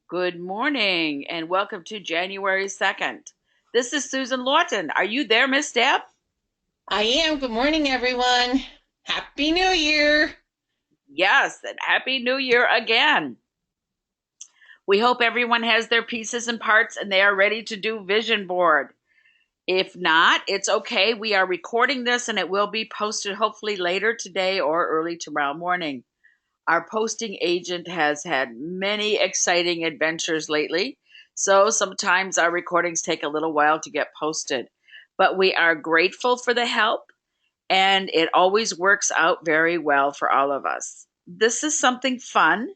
Good morning and welcome to January 2nd. This is Susan Lawton. Are you there, Miss Deb? I am. Good morning, everyone. Happy New Year. Yes, and Happy New Year again. We hope everyone has their pieces and parts and they are ready to do vision board. If not, it's okay. We are recording this and it will be posted hopefully later today or early tomorrow morning. Our posting agent has had many exciting adventures lately, so sometimes our recordings take a little while to get posted. But we are grateful for the help, and it always works out very well for all of us. This is something fun,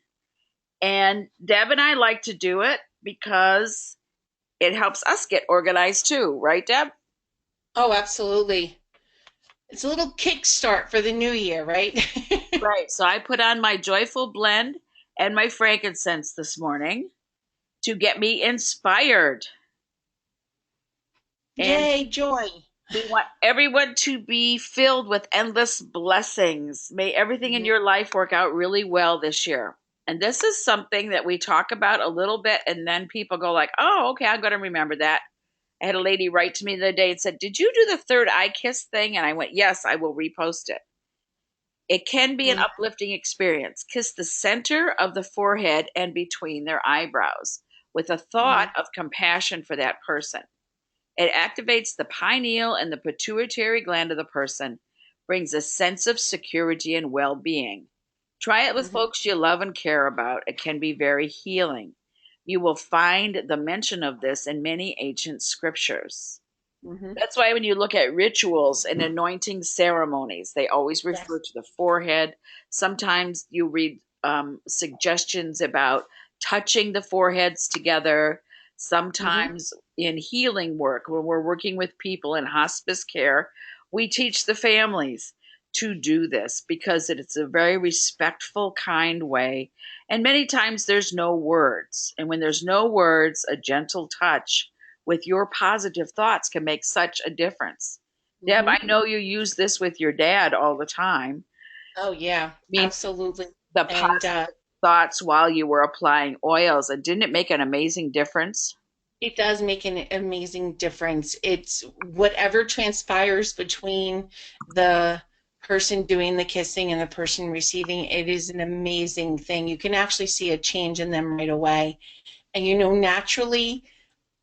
and Deb and I like to do it because it helps us get organized too, right, Deb? Oh, absolutely. It's a little kickstart for the new year, right? Right. So I put on my joyful blend and my frankincense this morning to get me inspired. And Yay, joy. we want everyone to be filled with endless blessings. May everything in Mhm. your life work out really well this year. And this is something that we talk about a little bit, and then people go like, "Oh, okay, I'm going to remember that." I had a lady write to me the other day and said, "Did you do the third eye kiss thing?" And I went, "Yes, I will repost it." It can be an Mm. uplifting experience. Kiss the center of the forehead and between their eyebrows with a thought Mhm. of compassion for that person. It activates the pineal and the pituitary gland of the person, brings a sense of security and well being. Try it with Mhm. folks you love and care about. It can be very healing. You will find the mention of this in many ancient scriptures. Mhm. That's why when you look at rituals and anointing ceremonies, they always refer Yes. to the forehead. Sometimes you read suggestions about touching the foreheads together. Mhm. Sometimes in healing work, when we're working with people in hospice care, we teach the families to do this because it's a very respectful, kind way. And many times there's no words. And when there's no words, a gentle touch with your positive thoughts can make such a difference. Deb, Mhm. I know you use this with your dad all the time. Oh, yeah, I mean, absolutely. the And positive thoughts while you were applying oils, and didn't it make an amazing difference? it does make an amazing difference. It's whatever transpires between the person doing the kissing and the person receiving, it is an amazing thing. You can actually see a change in them right away. And naturally,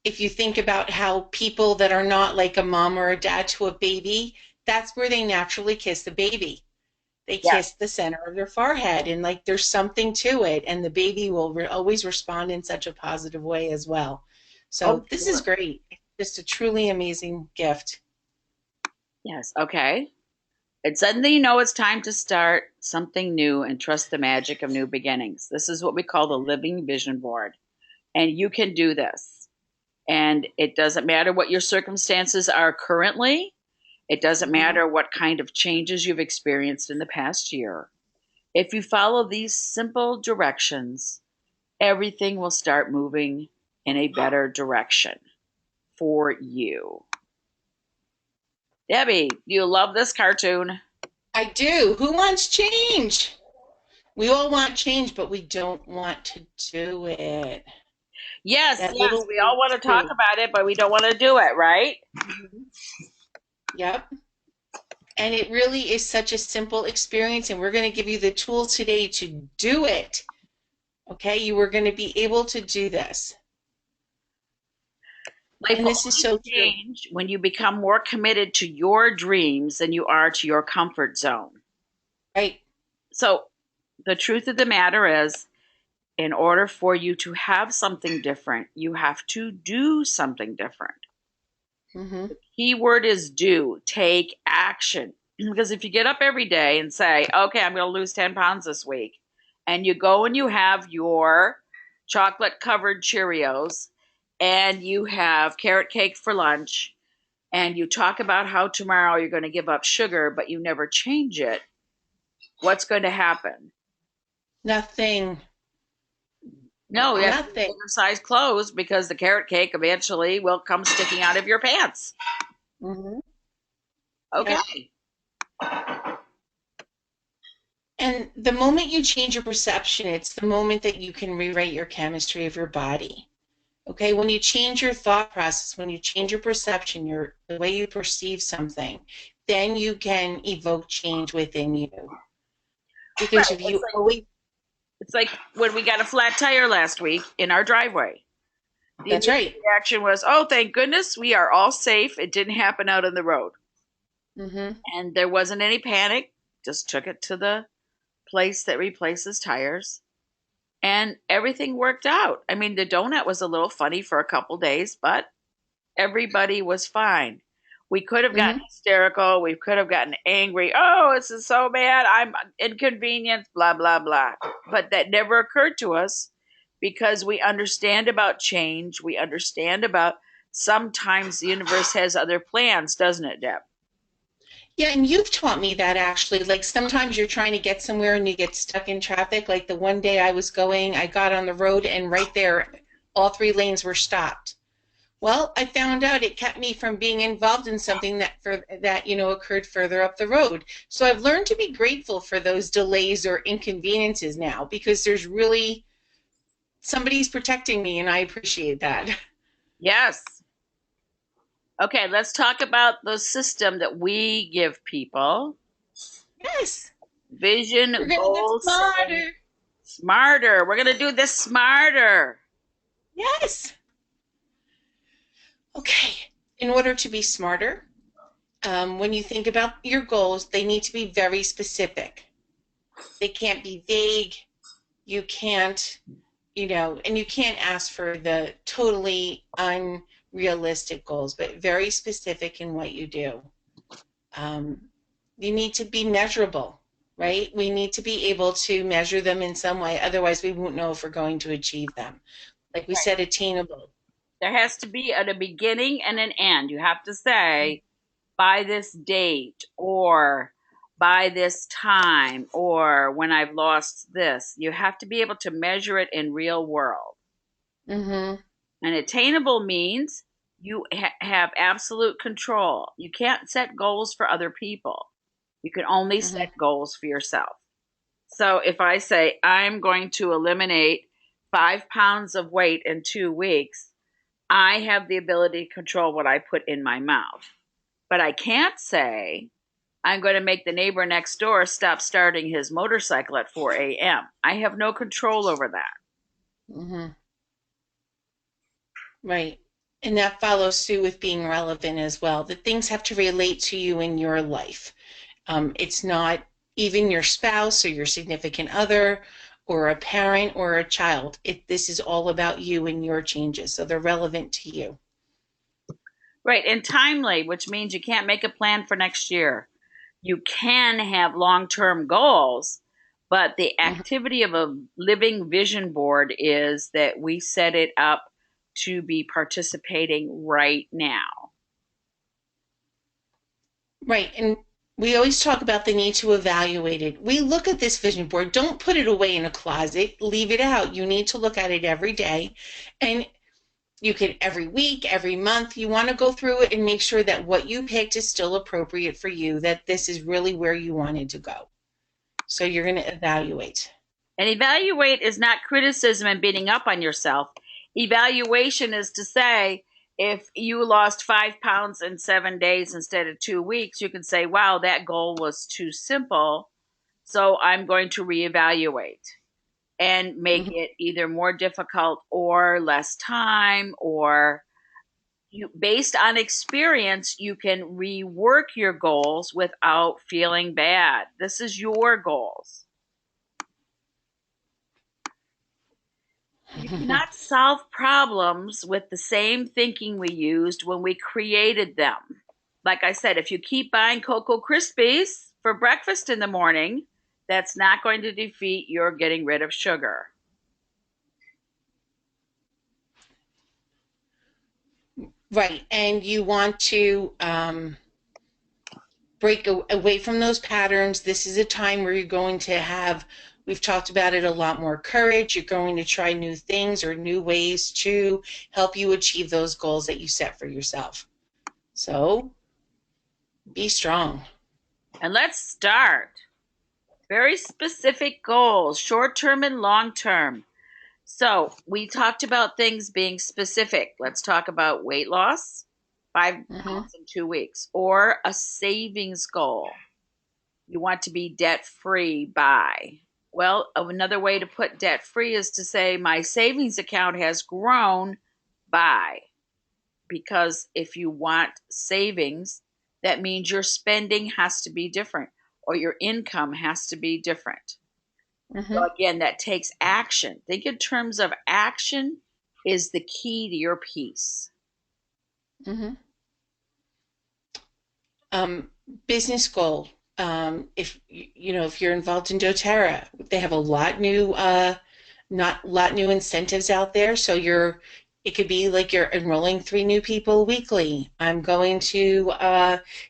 if you think about how people that are not like a mom or a dad to a baby, that's where they naturally kiss the baby. They Yes. kiss the center of their forehead, and like there's something to it, and the baby will always respond in such a positive way as well. Oh, So this is sure. great. Just a truly amazing gift. Yes. Okay. And suddenly you know it's time to start something new and trust the magic of new beginnings. This is what we call the living vision board. And you can do this. And it doesn't matter what your circumstances are currently. It doesn't Mm-hmm. matter what kind of changes you've experienced in the past year. If you follow these simple directions, everything will start moving in a better direction for you. Debbie, you love this cartoon. I do. Who wants change? We all want change, but we don't want to do it. Yes, That yes, little we word all want to talk too. about it, but we don't want to do it, right? Mhm. Yep. And it really is such a simple experience, and we're going to give you the tools today to do it. Okay, you are going to be able to do this. Life And will this is only so true. change when you become more committed to your dreams than you are to your comfort zone. Right? So, the truth of the matter is, in order for you to have something different, you have to do something different. Mm-hmm. Key word is do. Take action. Because if you get up every day and say, okay, I'm going to lose 10 pounds this week, and you go and you have your chocolate covered Cheerios and you have carrot cake for lunch, and you talk about how tomorrow you're going to give up sugar, but you never change it, what's going to happen? Nothing. No, you have to get Nothing. bigger size clothes because the carrot cake eventually will come sticking out of your pants. Mm-hmm. Yep. Okay. And the moment you change your perception, it's the moment that you can rewrite your chemistry of your body. Okay, when you change your thought process, when you change your perception, the way you perceive something, then you can evoke change within you. Because Right. if you always, It's like when we got a flat tire last week in our driveway. The that's immediate right. reaction was, "Oh, thank goodness, we are all safe. It didn't happen out on the road." Mm-hmm. And there wasn't any panic. Just took it to the place that replaces tires, and everything worked out. I mean, the donut was a little funny for a couple days, but everybody was fine. We could have gotten Mm-hmm. hysterical. We could have gotten angry. Oh, this is so bad. I'm inconvenienced, blah, blah, blah. But that never occurred to us because we understand about change. We understand about sometimes the universe has other plans, doesn't it, Deb? Yeah, and you've taught me that actually. Like sometimes you're trying to get somewhere and you get stuck in traffic. Like the one day I got on the road and right there, all three lanes were stopped. Well, I found out it kept me from being involved in something that occurred further up the road. So I've learned to be grateful for those delays or inconveniences now because there's really somebody's protecting me and I appreciate that. Yes. Okay, let's talk about the system that we give people. Yes, we're Vision, gonna get goals, setting, smarter. smarter. We're going to do this smarter. Yes. Okay. In order to be smarter, when you think about your goals, they need to be very specific. They can't be vague. You can't, and you can't ask for the totally unrealistic goals, but very specific in what you do. Um, you need to be measurable, right? We need to be able to measure them in some way. Otherwise, we won't know if we're going to achieve them. Like we said, attainable. There has to be a beginning and an end. You have to say by this date or by this time or when I've lost this. You have to be able to measure it in real world. Mm-hmm. And attainable means you have absolute control. You can't set goals for other people. You can only Mm-hmm. set goals for yourself. So if I say I'm going to eliminate 5 pounds of weight in 2 weeks, I have the ability to control what I put in my mouth. But I can't say I'm going to make the neighbor next door stop starting his motorcycle at 4 a.m. I have no control over that. Mm-hmm. Right. And that follows suit with being relevant as well. That things have to relate to you in your life. It's not even your spouse or your significant other or a parent or a child. This is all about you and your changes. So they're relevant to you. Right. And timely, which means you can't make a plan for next year. You can have long term goals, but the Mhm. activity of a living vision board is that we set it up to be participating right now. Right. And we always talk about the need to evaluate it. We look at this vision board. Don't put it away in a closet. Leave it out. You need to look at it every day. And you can every week, every month, you want to go through it and make sure that what you picked is still appropriate for you, that this is really where you wanted to go. So you're going to evaluate. And evaluate is not criticism and beating up on yourself. Evaluation is to say, if you lost 5 pounds in 7 days instead of 2 weeks, you can say, wow, that goal was too simple. So I'm going to reevaluate and make Mhm. it either more difficult or less time or based on experience you can rework your goals without feeling bad. This is your goals. You cannot solve problems with the same thinking we used when we created them. Like I said, if you keep buying Cocoa Krispies for breakfast in the morning, that's not going to defeat your getting rid of sugar. Right. And you want to break away from those patterns. This is a time where you're going to have, we've talked about it, a lot more courage. You're going to try new things or new ways to help you achieve those goals that you set for yourself. So be strong. And let's start. Very specific goals, short term and long term. So we talked about things being specific. Let's talk about weight loss, 5 pounds in 2 weeks, or a savings goal. You want to be debt free by. Well, another way to put debt free is to say my savings account has grown by. Because if you want savings, that means your spending has to be different or your income has to be different. So Mm-hmm. again, that takes action. Think in terms of action is the key to your peace. Mm-hmm. Um, Business goal. If if you're involved in DoTerra, they have a lot new, not lot new incentives out there. So it could be like you're enrolling 3 new people weekly. I'm going to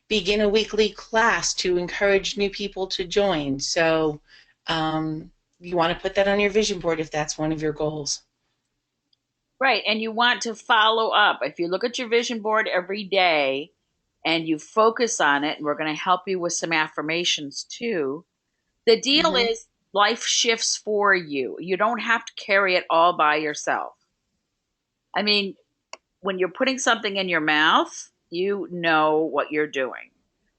begin a weekly class to encourage new people to join. So you want to put that on your vision board if that's one of your goals. Right. And you want to follow up. If you look at your vision board every day and you focus on it, and we're going to help you with some affirmations too. The deal Mm-hmm. is life shifts for you. You don't have to carry it all by yourself. I mean, when you're putting something in your mouth, you know what you're doing.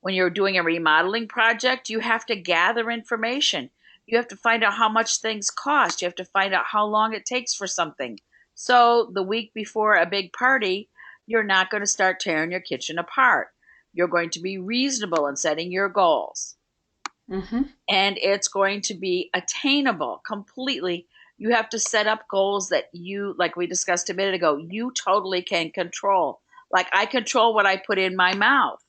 When you're doing a remodeling project, you have to gather information. You have to find out how much things cost. You have to find out how long it takes for something. So the week before a big party, you're not going to start tearing your kitchen apart. You're going to be reasonable in setting your goals. Mm-hmm. And it's going to be attainable completely. You have to set up goals that you, like we discussed a minute ago, you totally can control. Like I control what I put in my mouth.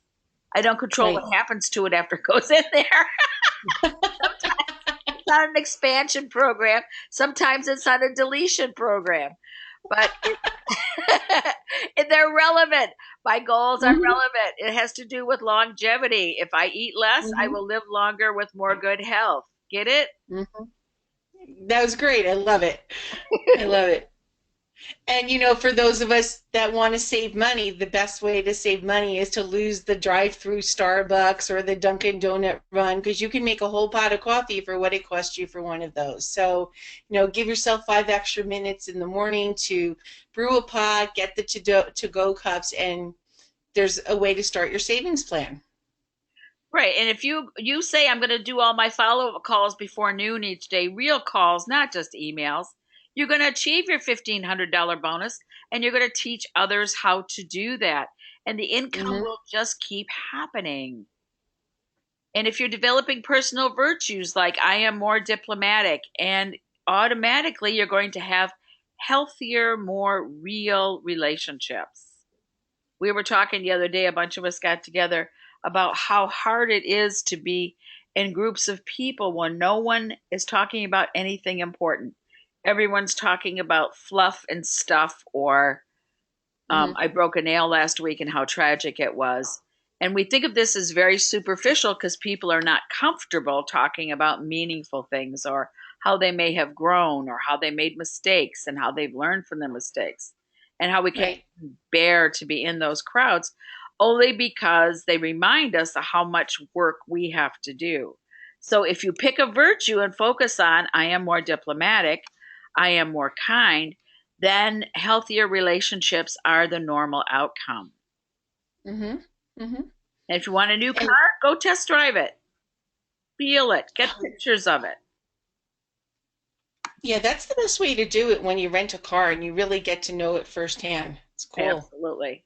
I don't control Right. what happens to it after it goes in there. It's not an expansion program. Sometimes it's not a deletion program. But they're relevant. My goals are Mm-hmm. relevant. It has to do with longevity. If I eat less, I Mm-hmm. will live longer with more good health. Get it? Mm-hmm. That was great. I love it. I love it. And for those of us that want to save money, the best way to save money is to lose the drive-through Starbucks or the Dunkin' Donut run because you can make a whole pot of coffee for what it costs you for one of those. So, give yourself 5 extra minutes in the morning to brew a pot, get the to-go cups, and there's a way to start your savings plan. Right. And if you say I'm going to do all my follow-up calls before noon each day, real calls, not just emails, you're going to achieve your $1,500 bonus and you're going to teach others how to do that. And the income Mm-hmm. will just keep happening. And if you're developing personal virtues like I am more diplomatic, and automatically you're going to have healthier, more real relationships. We were talking the other day, a bunch of us got together about how hard it is to be in groups of people when no one is talking about anything important. Everyone's talking about fluff and stuff, or Mm-hmm. I broke a nail last week and how tragic it was. And we think of this as very superficial because people are not comfortable talking about meaningful things or how they may have grown or how they made mistakes and how they've learned from their mistakes and how we can't Right. bear to be in those crowds only because they remind us of how much work we have to do. So if you pick a virtue and focus on, I am more diplomatic, I am more kind, then healthier relationships are the normal outcome. Mm-hmm. Mm-hmm. And if you want a new And car, go test drive it, feel it, get pictures of it. yeah, that's the best way to do it when you rent a car and you really get to know it firsthand. It's cool. Absolutely.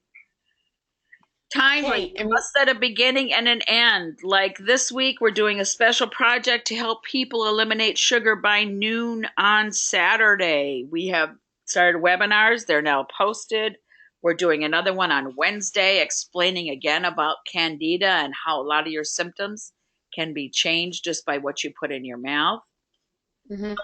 Timely. Okay, You I mean, must set a beginning and an end. Like this week, we're doing a special project to help people eliminate sugar by noon on Saturday. We have started webinars, they're now posted. We're doing another one on Wednesday, explaining again about candida and how a lot of your symptoms can be changed just by what you put in your mouth. mhm.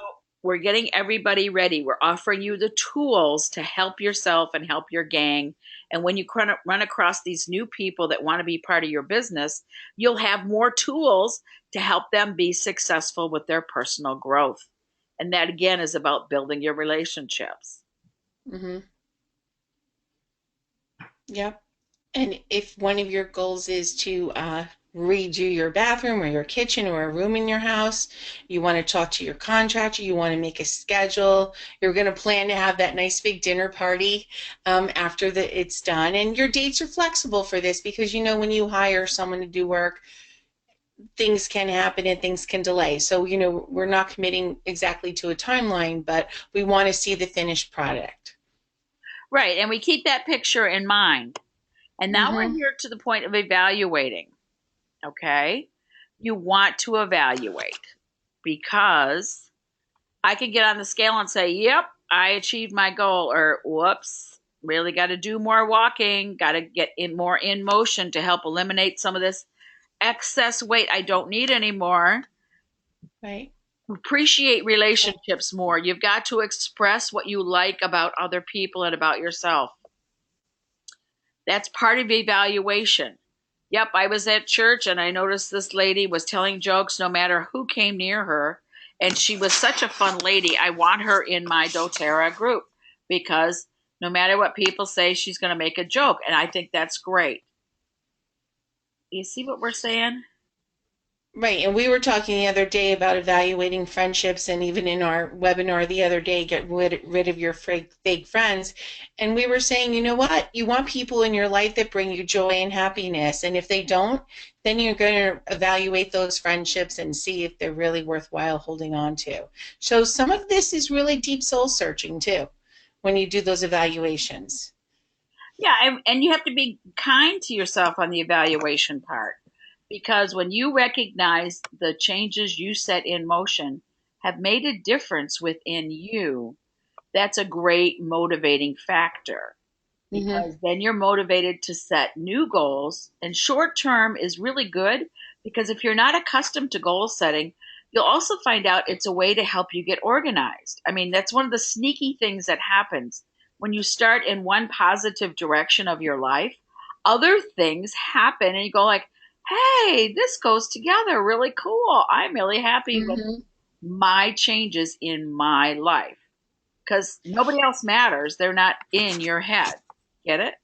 We're getting everybody ready. We're offering you the tools to help yourself and help your gang. And when you run across these new people that want to be part of your business, you'll have more tools to help them be successful with their personal growth. And that again is about building your relationships. Mhm. Yep. And if one of your goals is to redo your bathroom or your kitchen or a room in your house. You want to talk to your contractor. You want to make a schedule. You're going to plan to have that nice big dinner party after it's done. And your dates are flexible for this because you know when you hire someone to do work, things can happen and things can delay. So, you know, we're not committing exactly to a timeline, but we want to see the finished product. Right. And we keep that picture in mind. And now we're Mm-hmm. here to the point of evaluating. Okay. You want to evaluate because I can get on the scale and say, yep, I achieved my goal, or whoops, really got to do more walking, got to get in more in motion to help eliminate some of this excess weight I don't need anymore. Right. Appreciate relationships more. You've got to express what you like about other people and about yourself. That's part of evaluation. Yep, I was at church and I noticed this lady was telling jokes no matter who came near her. And she was such a fun lady. I want her in my doTERRA group because no matter what people say, she's going to make a joke. And I think that's great. You see what we're saying? Right, and we were talking the other day about evaluating friendships, and even in our webinar the other day, get rid of your fake friends. And we were saying, you know what? You want people in your life that bring you joy and happiness. And if they don't, then you're going to evaluate those friendships and see if they're really worthwhile holding on to. So some of this is really deep soul searching too, when you do those evaluations. Yeah, and you have to be kind to yourself on the evaluation part because when you recognize the changes you set in motion have made a difference within you, that's a great motivating factor Mm-hmm. because then you're motivated to set new goals. And short term is really good because if you're not accustomed to goal setting, you'll also find out it's a way to help you get organized. I mean, that's one of the sneaky things that happens when you start in one positive direction of your life. Other things happen and you go like, hey, this goes together really cool. I'm really happy with Mm-hmm. my changes in my life because nobody else matters. They're not in your head. Get it?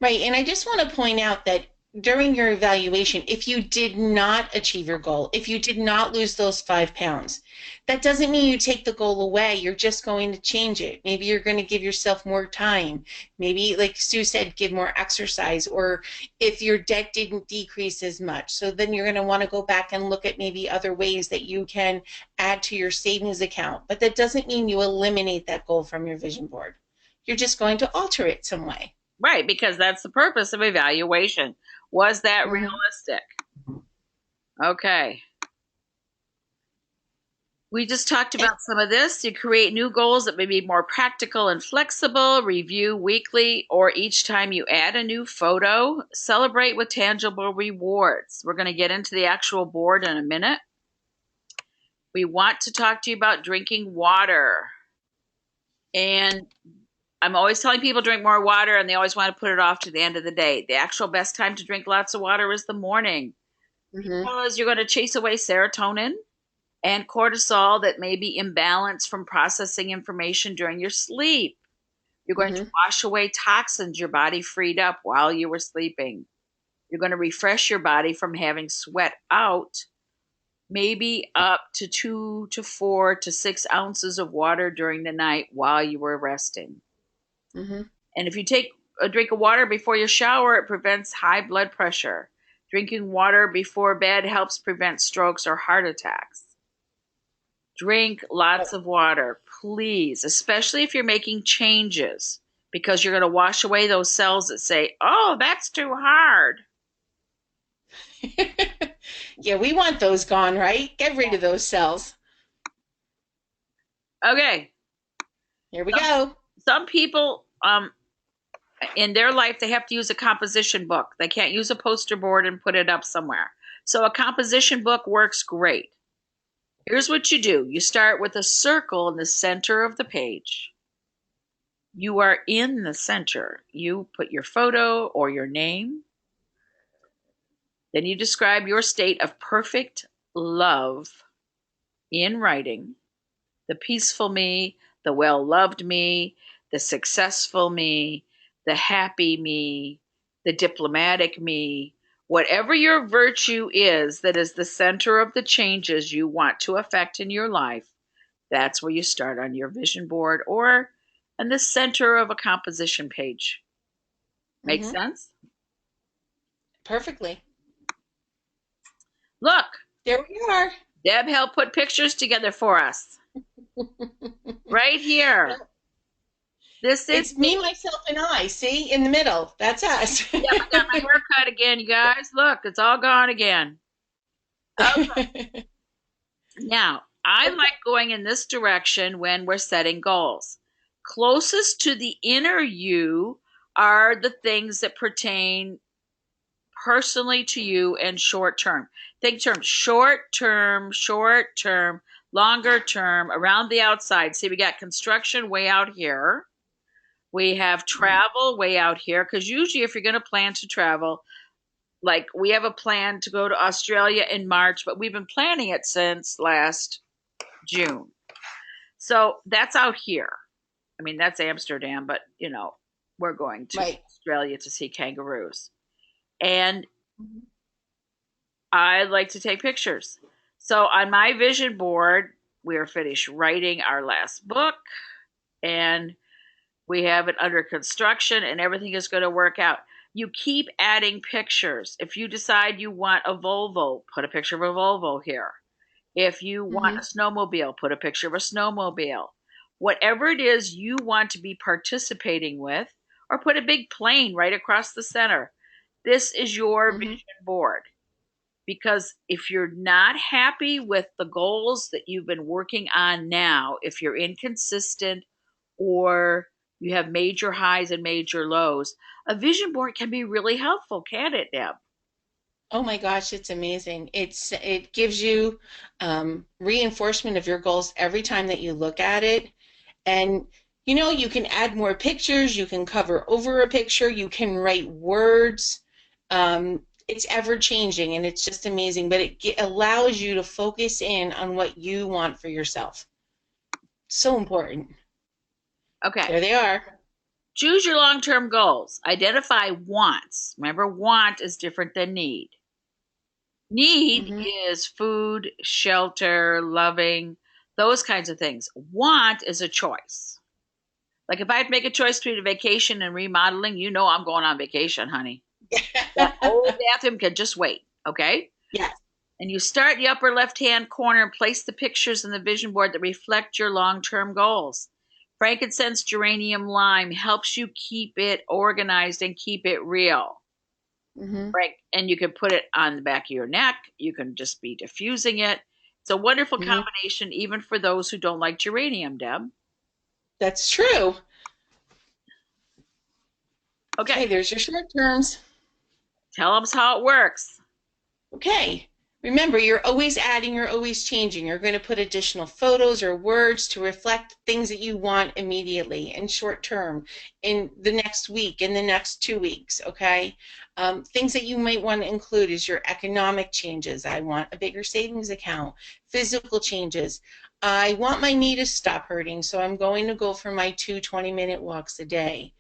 Right. And I just want to point out that during your evaluation, if you did not achieve your goal, if you did not lose those 5 pounds, that doesn't mean you take the goal away. You're just going to change it. Maybe you're going to give yourself more time. Maybe, like Sue said, give more exercise. Or if your debt didn't decrease as much, so then you're going to want to go back and look at maybe other ways that you can add to your savings account. But that doesn't mean you eliminate that goal from your vision board. You're just going to alter it some way. Right, because that's the purpose of evaluation. Was that Mhm. realistic? Okay. We just talked about some of this. You create new goals that may be more practical and flexible, review weekly or each time you add a new photo, celebrate with tangible rewards. We're going to get into the actual board in a minute. We want to talk to you about drinking water. And I'm always telling people drink more water and they always want to put it off to the end of the day. The actual best time to drink lots of water is the morning Mhm. because you're going to chase away serotonin and cortisol that may be imbalanced from processing information during your sleep. You're going to Mhm. wash away toxins your body freed up while you were sleeping. You're going to refresh your body from having sweat out, maybe up to 2 to 4 to 6 ounces of water during the night while you were resting. Mhm. And if you take a drink of water before you shower, it prevents high blood pressure. Drinking water before bed helps prevent strokes or heart attacks. Drink lots of water, please, especially if you're making changes, because you're going to wash away those cells that say, oh, that's too hard. Yeah, we want those gone, right? Get rid of those cells. Okay. Here we Some, go. some people, in their life, they have to use a composition book. They can't use a poster board and put it up somewhere. So a composition book works great. Here's what you do. You start with a circle in the center of the page. You are in the center. You put your photo or your name. Then you describe your state of perfect love in writing. The peaceful me, the well loved me, the successful me, the happy me, the diplomatic me, Whatever your virtue is that is the center of the changes you want to affect in your life, that's where you start on your vision board or in the center of a composition page. Make Mm-hmm. sense? Perfectly. Look, There we are. Deb helped put pictures together for us right here. Yep. This is It's me, myself, and I. See, in the middle. That's us. Yep, I got my hair cut again, you guys. Look, it's all gone again. Okay. Now, I like going in this direction when we're setting goals. Closest to the inner you are the things that pertain personally to you and short term. Think terms short term, longer term, around the outside. See, we got construction way out here. We have travel way out here because usually, if you're going to plan to travel, like we have a plan to go to Australia in March, but we've been planning it since last June. So that's out here. I mean, that's Amsterdam, but we're going to Right. Australia to see kangaroos. And I like to take pictures. So on my vision board, we are finished writing our last book and we have it under construction and everything is going to work out. You keep adding pictures. If you decide you want a Volvo, put a picture of a Volvo here. If you want a snowmobile, put a picture of a snowmobile. Whatever it is you want to be participating with, or put a big plane right across the center. This is your vision board. Because if you're not happy with the goals that you've been working on now, if you're inconsistent or you have major highs and major lows, a vision board can be really helpful, can't it, Deb? Oh my gosh, it's amazing. It gives you reinforcement of your goals every time that you look at it. And you can add more pictures, you can cover over a picture, you can write words. It's ever changing and it's just amazing, but it allows you to focus in on what you want for yourself. So important. Okay. There they are. Choose your long term goals. Identify wants. Remember, want is different than need. Need is food, shelter, loving, those kinds of things. Want is a choice. Like if I had to make a choice between a vacation and remodeling, I'm going on vacation, honey. That old bathroom can just wait, okay? Yes. And you start in the upper left-hand corner and place the pictures in the vision board that reflect your long-term goals. Frankincense, geranium, lime helps you keep it organized and keep it real. Right? And you can put it on the back of your neck. You can just be diffusing it. It's a wonderful combination, even for those who don't like geranium, Deb. That's true. Okay, there's your short terms. Tell them how it works. Okay. Remember, you're always adding, you're always changing. You're going to put additional photos or words to reflect things that you want immediately in short term, in the next week, in the next 2 weeks, okay? Things that you might want to include is your economic changes. I want a bigger savings account. Physical changes. I want my knee to stop hurting, so I'm going to go for my 2 20-minute walks a day.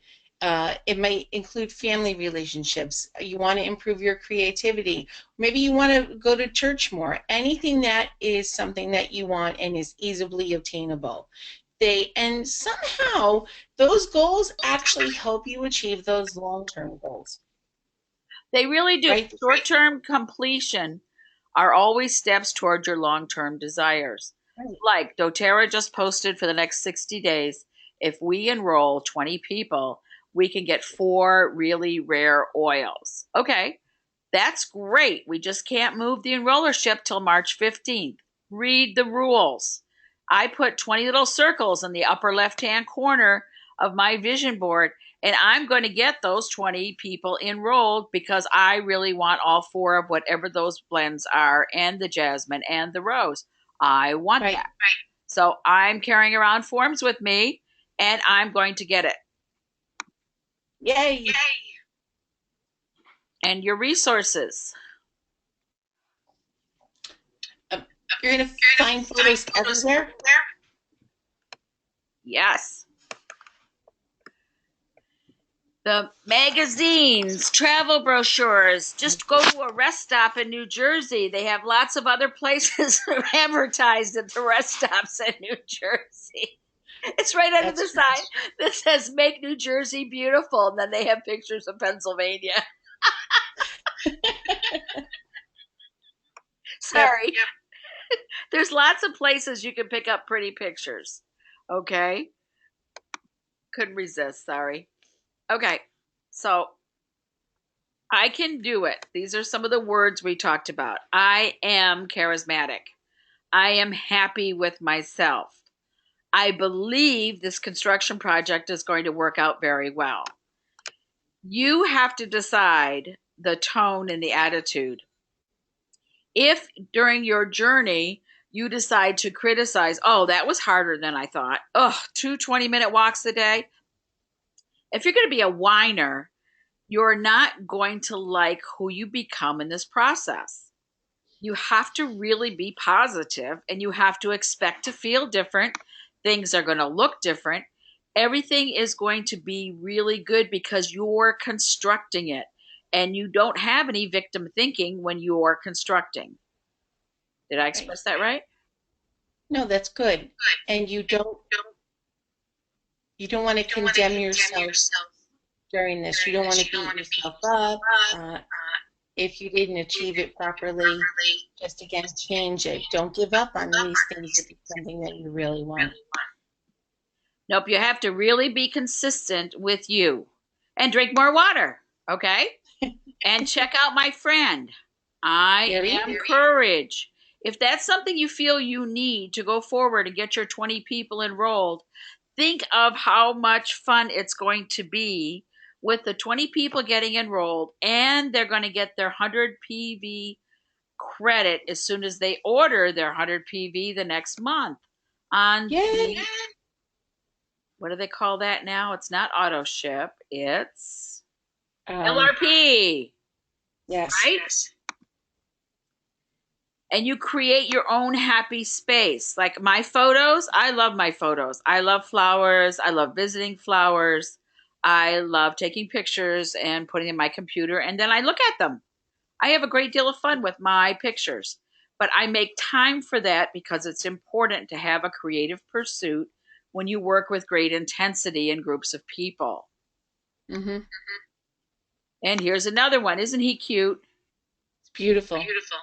It might include family relationships. You want to improve your creativity. Maybe you want to go to church more. Anything that is something that you want and is easily obtainable. And somehow those goals actually help you achieve those long-term goals. They really do. Right? Short-term completion are always steps toward your long-term desires. Right. Like doTERRA just posted for the next 60 days, if we enroll 20 people, we can get 4 really rare oils. Okay, that's great. We just can't move the enrollership till March 15th. Read the rules. I put 20 little circles in the upper left-hand corner of my vision board, and I'm going to get those 20 people enrolled because I really want all 4 of whatever those blends are, and the jasmine and the rose. I want that. Right. So I'm carrying around forms with me, and I'm going to get it. Yay! Yay! And your resources. You're going to find photos everywhere? Yes. The magazines, travel brochures. Just go to a rest stop in New Jersey. They have lots of other places advertised at the rest stops in New Jersey. It's right under the sign that says "Make New Jersey Beautiful," and then they have pictures of Pennsylvania. Sorry. Yep. There's lots of places you can pick up pretty pictures. Okay? Couldn't resist, sorry. Okay, so I can do it. These are some of the words we talked about. I am charismatic. I am happy with myself. I believe this construction project is going to work out very well. You have to decide the tone and the attitude. If during your journey you decide to criticize, oh, that was harder than I thought. Oh, 2 20-minute walks a day. If you're going to be a whiner, you're not going to like who you become in this process. You have to really be positive and you have to expect to feel different. Things are going to look different. Everything is going to be really good because you're constructing it and you don't have any victim thinking when you're constructing. Did I express that right? No, that's good. And you don't want to condemn yourself during this. You don't want to beat yourself up. If you didn't achieve it properly, just again, change it. Don't give up on these things if it's something that you really want. Nope, you have to really be consistent with you and drink more water, okay? And check out my friend. I am courage. If that's something you feel you need to go forward and get your 20 people enrolled, think of how much fun it's going to be with the 20 people getting enrolled, and they're going to get their 100 PV credit as soon as they order their 100 PV the next month on the, what do they call that now? It's not auto ship, it's LRP. Yes. Right? And you create your own happy space. Like my photos, I love my photos. I love flowers. I love visiting flowers. I love taking pictures and putting in my computer, and then I look at them. I have a great deal of fun with my pictures, but I make time for that because it's important to have a creative pursuit when you work with great intensity in groups of people. Mm-hmm. And here's another one. Isn't he cute? It's beautiful. Beautiful.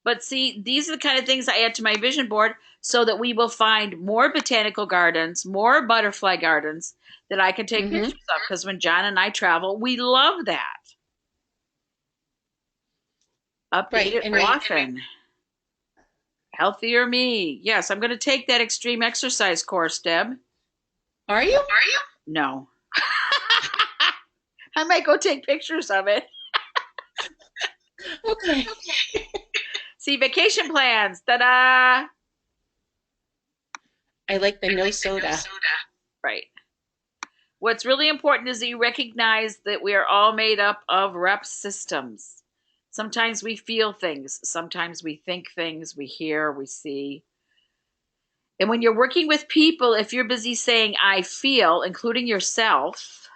But see, these are the kind of things I add to my vision board so that we will find more botanical gardens, more butterfly gardens that I can take pictures of. Because when John and I travel, we love that. Update it often. Healthier me. Yes, I'm going to take that extreme exercise course, Deb. Are you? No. I might go take pictures of it. Okay. See, vacation plans. Ta-da! I like the no soda. Right. What's really important is that you recognize that we are all made up of rep systems. Sometimes we feel things. Sometimes we think things. We hear, we see. And when you're working with people, if you're busy saying, I feel, including yourself,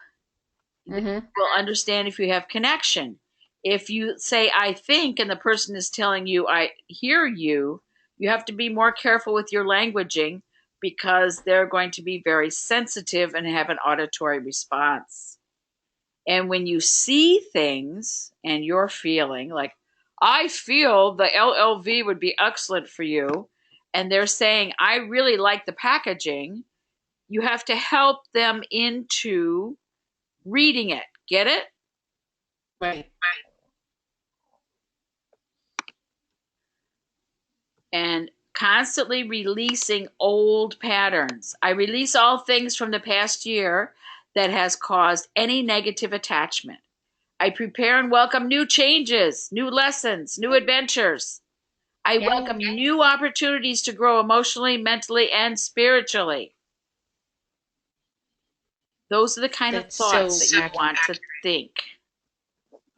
you will understand if you have connection. If you say, I think, and the person is telling you, I hear you, you have to be more careful with your languaging because they're going to be very sensitive and have an auditory response. And when you see things and you're feeling like, I feel the LLV would be excellent for you, and they're saying, I really like the packaging, you have to help them into reading it. Get it? Right. And constantly releasing old patterns. I release all things from the past year that has caused any negative attachment. I prepare and welcome new changes, new lessons, new adventures. I welcome new opportunities to grow emotionally, mentally, and spiritually. Those are the kind of thoughts that you want to think.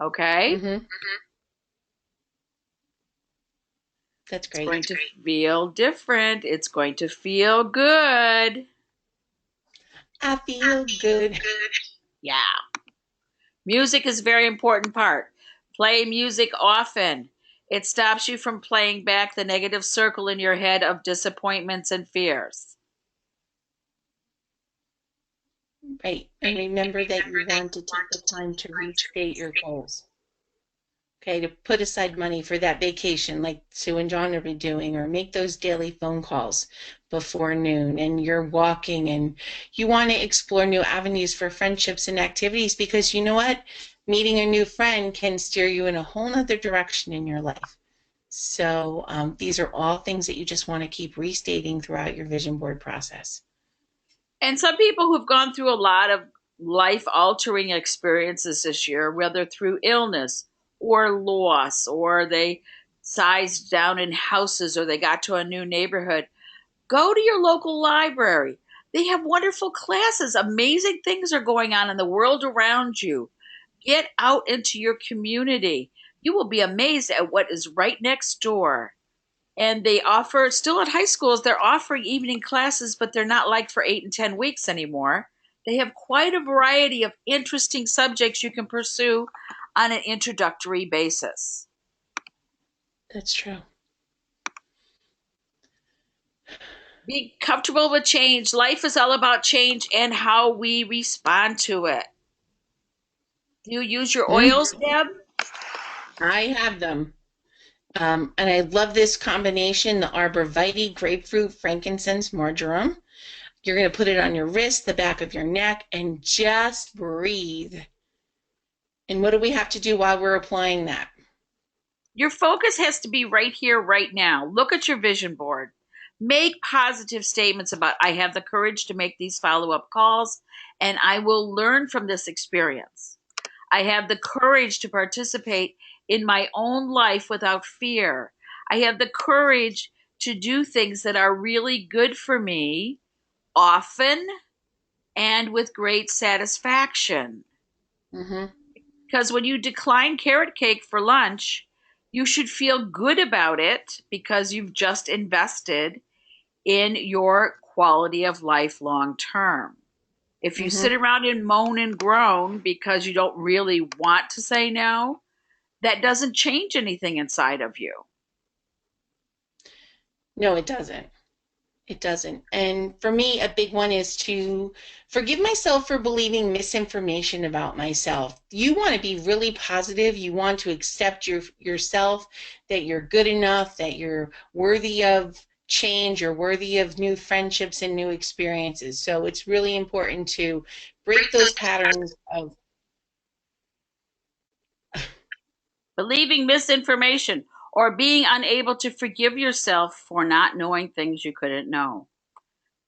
Okay? That's great. It's going to feel different. It's going to feel good. I feel good. Yeah. Music is a very important part. Play music often. It stops you from playing back the negative circle in your head of disappointments and fears. Right. And remember that you want to take the time to restate your goals. Okay, to put aside money for that vacation, like Sue and John are be doing, or make those daily phone calls before noon, and you're walking and you want to explore new avenues for friendships and activities because you know what? Meeting a new friend can steer you in a whole nother direction in your life. So these are all things that you just want to keep restating throughout your vision board process. And some people who've gone through a lot of life altering experiences this year, whether through illness or loss, or they sized down in houses, or they got to a new neighborhood, go to your local library. They have wonderful classes. Amazing things are going on in the world around you. Get out into your community. You will be amazed at what is right next door. And they offer, still at high schools, they're offering evening classes, but they're not like for 8 and 10 weeks anymore. They have quite a variety of interesting subjects you can pursue on an introductory basis. That's true. Be comfortable with change. Life is all about change and how we respond to it. Do you use your Mm, oils, Deb? I have them. And I love this combination, the Arborvitae, grapefruit, frankincense, marjoram. You're going to put it on your wrist, the back of your neck, and just breathe. And what do we have to do while we're applying that? Your focus has to be right here, right now. Look at your vision board. Make positive statements about, I have the courage to make these follow up calls, and I will learn from this experience. I have the courage to participate in my own life without fear. I have the courage to do things that are really good for me often and with great satisfaction. Mm-hmm. Because when you decline carrot cake for lunch, you should feel good about it because you've just invested in your quality of life long term. If you Mm-hmm. sit around and moan and groan because you don't really want to say no, that doesn't change anything inside of you. No, it doesn't. It doesn't. And for me, a big one is to forgive myself for believing misinformation about myself. You want to be really positive. You want to accept yourself, that you're good enough, that you're worthy of change, you're worthy of new friendships and new experiences. So it's really important to break those patterns of, Believing misinformation or being unable to forgive yourself for not knowing things you couldn't know.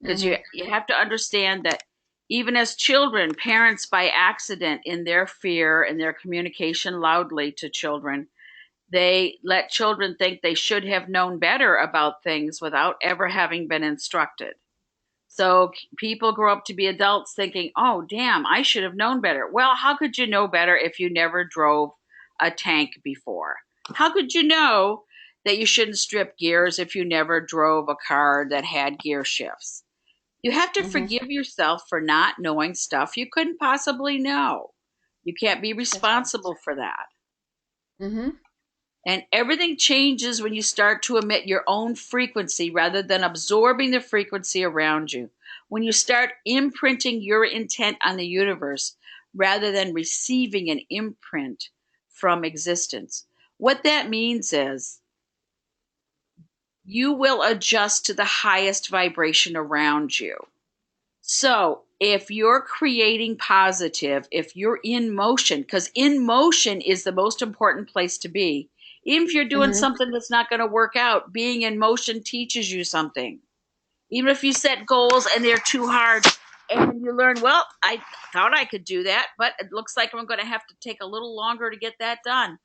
Because mhm, you have to understand that even as children, parents by accident in their fear and their communication loudly to children, they let children think they should have known better about things without ever having been instructed. So people grow up to be adults thinking, oh, damn, I should have known better. Well, how could you know better if you never drove a tank before? How could you know that you shouldn't strip gears if you never drove a car that had gear shifts? You have to mhm, forgive yourself for not knowing stuff you couldn't possibly know. You can't be that's right. responsible for that. Mhm, And everything changes when you start to emit your own frequency rather than absorbing the frequency around you. When you start imprinting your intent on the universe rather than receiving an imprint from existence. What that means is you will adjust to the highest vibration around you. So, if you're creating positive, if you're in motion, because in motion is the most important place to be. Even if you're doing mhm, something that's not going to work out, being in motion teaches you something. Even if you set goals and they're too hard, and you learn, well, I thought I could do that, but it looks like I'm going to have to take a little longer to get that done.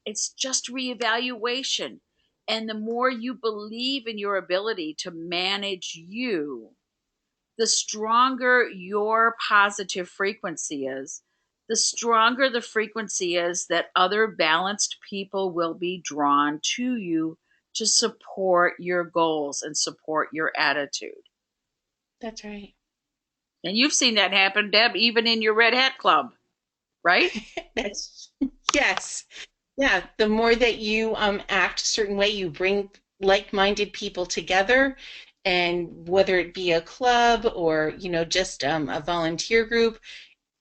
It's just reevaluation. And the more you believe in your ability to manage you, the stronger your positive frequency is, the stronger the frequency is that other balanced people will be drawn to you to support your goals and support your attitude. that's right. And you've seen that happen, Deb, even in your Red Hat Club, right? That's yes. Yeah, the more that you act a certain way, you bring like-minded people together, and whether it be a club or just a volunteer group,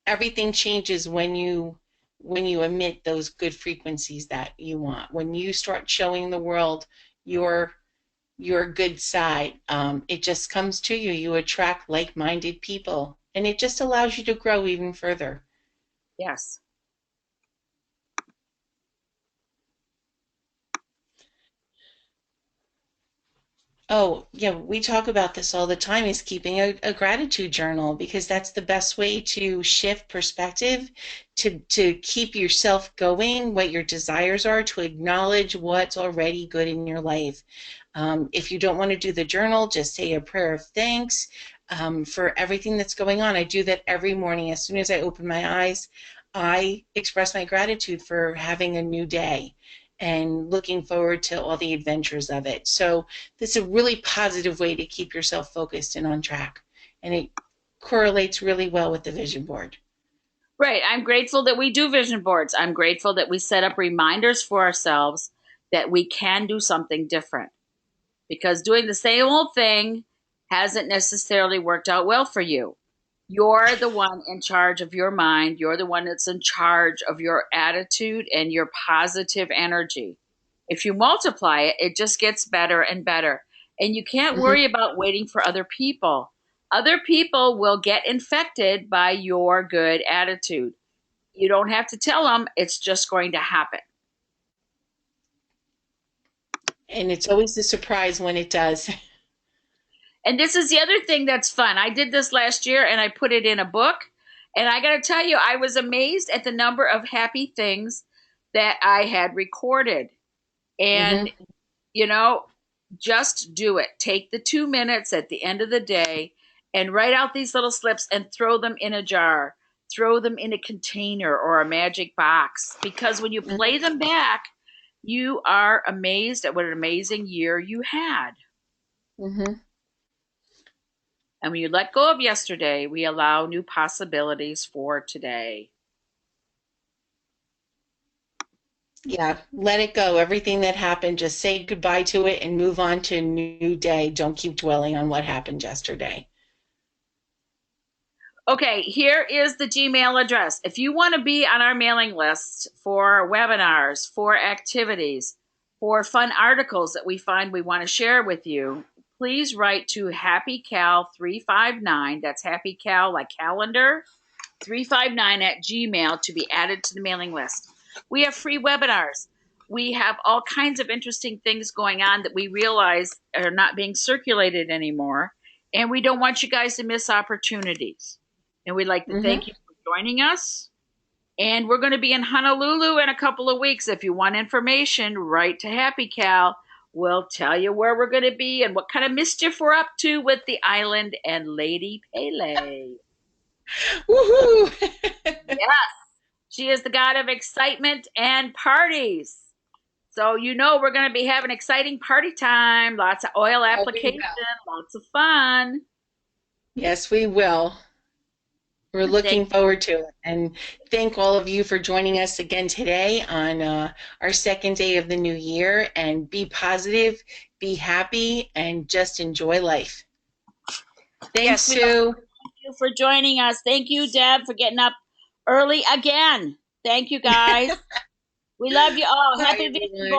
everything changes when you emit those good frequencies that you want. When you start showing the world your your good side, it just comes to you. You attract like-minded people, and it just allows you to grow even further. Yes. Oh, yeah, we talk about this all the time is keeping a gratitude journal because that's the best way to shift perspective, to keep yourself going, what your desires are, to acknowledge what's already good in your life. If you don't want to do the journal, just say a prayer of thanks for everything that's going on. I do that every morning. As soon as I open my eyes, I express my gratitude for having a new day and looking forward to all the adventures of it. So this is a really positive way to keep yourself focused and on track. And it correlates really well with the vision board. Right. I'm grateful that we do vision boards. I'm grateful that we set up reminders for ourselves that we can do something different, because doing the same old thing hasn't necessarily worked out well for you. You're the one in charge of your mind. You're the one that's in charge of your attitude and your positive energy. If you multiply it, it just gets better and better. And you can't Mhm. worry about waiting for other people. Other people will get infected by your good attitude. You don't have to tell them, it's just going to happen. And it's always a surprise when it does. And this is the other thing that's fun. I did this last year and I put it in a book. And I got to tell you, I was amazed at the number of happy things that I had recorded. And, Hmm. you know, just do it. Take the 2 minutes at the end of the day and write out these little slips and throw them in a jar, throw them in a container or a magic box. Because when you play them back, you are amazed at what an amazing year you had. Hmm. And when you let go of yesterday, we allow new possibilities for today. Yeah, let it go. Everything that happened, just say goodbye to it and move on to a new day. Don't keep dwelling on what happened yesterday. Okay, here is the Gmail address. If you want to be on our mailing list for webinars, for activities, for fun articles that we find we want to share with you, please write to happycal359. That's happy cal like calendar 359 at Gmail to be added to the mailing list. We have free webinars. We have all kinds of interesting things going on that we realize are not being circulated anymore. And we don't want you guys to miss opportunities. And we'd like to Hmm. thank you for joining us. And we're going to be in Honolulu in a couple of weeks. If you want information, write to Happy Cal. We'll tell you where we're going to be and what kind of mischief we're up to with the island and Lady Pele. Woohoo! Yes, she is the god of excitement and parties. So you know we're going to be having exciting party time. Lots of oil Oh, we application, will. lots of fun. Yes, we will. We're And thank looking forward to it. And thank all of you for joining us again today on our second day of the new year. And be positive, be happy, and just enjoy life. Thanks, yes, we love Sue. you for joining us. Thank you, Deb, for getting up early again. Thank you, guys. We love you all. Bye, Happy Vision everyone. Board.